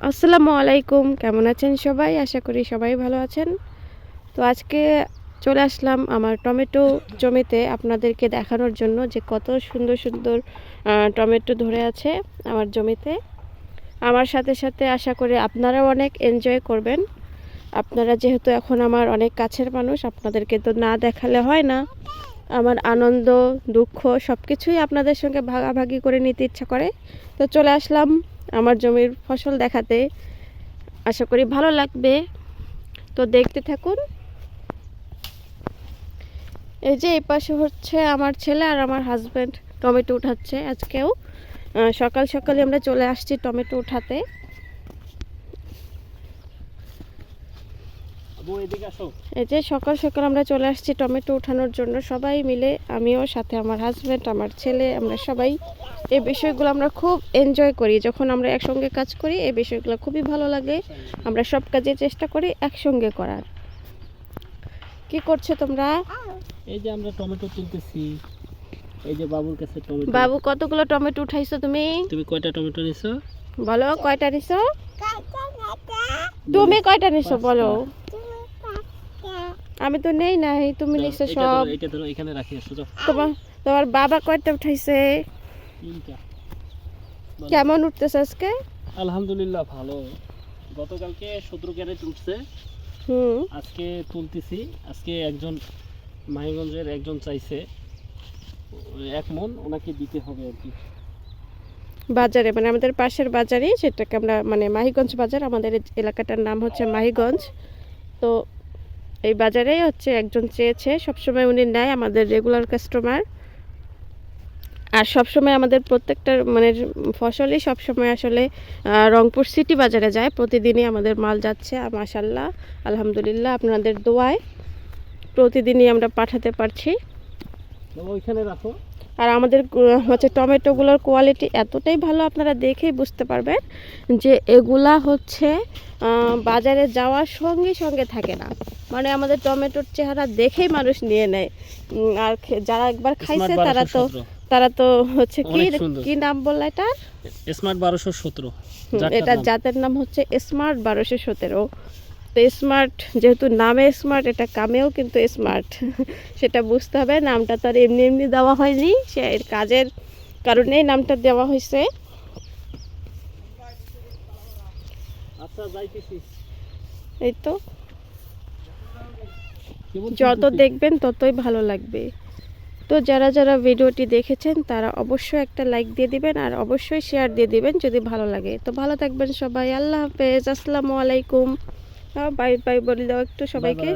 আসসালামু আলাইকুম, কেমন আছেন সবাই? আশা করি সবাই ভালো আছেন। তো আজকে চলে আসলাম আমার টমেটো জমিতে আপনাদেরকে দেখানোর জন্য যে কত সুন্দর সুন্দর টমেটো ধরে আছে আমার জমিতে। আমার সাথে সাথে আশা করি আপনারাও অনেক এনজয় করবেন। আপনারা যেহেতু এখন আমার অনেক কাছের মানুষ, আপনাদেরকে তো না দেখালে হয় না। আমার আনন্দ দুঃখ সব কিছুই আপনাদের সঙ্গে ভাগাভাগি করে নিতে ইচ্ছা করে। তো চলে আসলাম আমার জমির ফসল দেখাতে। আশা করি ভালো লাগবে, তো দেখতে থাকুন। এই যে এই পাশে হচ্ছে আমার ছেলে আর আমার হাজব্যান্ড টমেটো উঠাচ্ছে। আজকেও সকাল সকালে আমরা চলে আসছি টমেটো উঠাতে। এই যে সকাল সকাল আমরা চলে আসছি টমেটো উঠানোর জন্য সবাই মিলে, আমিও সাথে আমার হাজব্যান্ড, আমার ছেলে, আমরা সবাই। এই বিষয়গুলো আমরা খুব এনজয় করি যখন আমরা একসঙ্গে কাজ করি। এই বিষয়গুলো খুবই ভালো লাগে। আমরা সব কাজে চেষ্টা করি একসঙ্গে করার। কি করছো তোমরা? এই যে আমরা টমেটো তুলতেছি। এই যে বাবুর কাছে টমেটো। বাবু, কতগুলো টমেটো উঠাইছো তুমি? তুমি কয়টা টমেটো নিছো? বলো, কয়টা নিছো? তুমি কয়টা নিছো বলো? আমি তো নেই নাই, তুমি নিছো সব। এটা ধরো, এখানে রাখি। সুযোগ তোমার বাবা কয়টা উঠাইছে? তিনটা। কেমন উঠতেছে আজকে? আলহামদুলিল্লাহ ভালো। গতকালকে 17 ক্যারেট উঠছে, আজকে তুলতেছি। আজকে একজন মাহিগঞ্জের একজন চাইছে 1 মণ, ওনাকে দিতে হবে আর কি। বাজারে মানে আমাদের পাশের বাজারে, সেটাকে আমরা মানে মাহিগঞ্জ বাজার, আমাদের এলাকাটার নাম হচ্ছে মাহিগঞ্জ। তো এই বাজারেই হচ্ছে একজন চেয়েছে, সবসময় উনি নেয়, আমাদের রেগুলার কাস্টমার। আর সবসময় আমাদের প্রত্যেকটা মানে ফসলই সবসময় আসলে রংপুর সিটি বাজারে যায়। প্রতিদিনই আমাদের মাল যাচ্ছে মাশাআল্লাহ, আলহামদুলিল্লাহ। আপনাদের দোয়ায় প্রতিদিনই আমরা পাঠাতে পারছি। ওইখানে রাখো। আর আমাদের হচ্ছে টমেটোগুলোর কোয়ালিটি এতটাই ভালো, আপনারা দেখেই বুঝতে পারবেন যে এগুলা হচ্ছে বাজারে যাওয়ার সঙ্গে সঙ্গে থাকে না। মানে আমাদের টমেটোর চেহারা দেখেই মানুষ নিয়ে নেয়। আর যারা একবার খাইছে তারা তো হচ্ছে কি নাম বললা এটা? স্মার্ট 1217। এটা জাতের নাম হচ্ছে স্মার্ট 1217। তো স্মার্ট যেহেতু নামে স্মার্ট, এটা কামেও কিন্তু স্মার্ট, সেটা বুঝতে হবে। নামটা তো আর এমনি এমনি দেওয়া হয়নি, সে এর কাজের কারণেই নামটা দেওয়া হয়েছে। এই তো যত দেখবেন ততই ভালো লাগবে। তো যারা যারা ভিডিওটি দেখেছেন তারা অবশ্যই একটা লাইক দিয়ে দিবেন আর অবশ্যই শেয়ার দিয়ে দিবেন যদি ভালো লাগে। তো ভালো থাকবেন সবাই, আল্লাহ হাফেজ, আসসালামু আলাইকুম। বাই বাই বলে দাও একটু সবাইকে।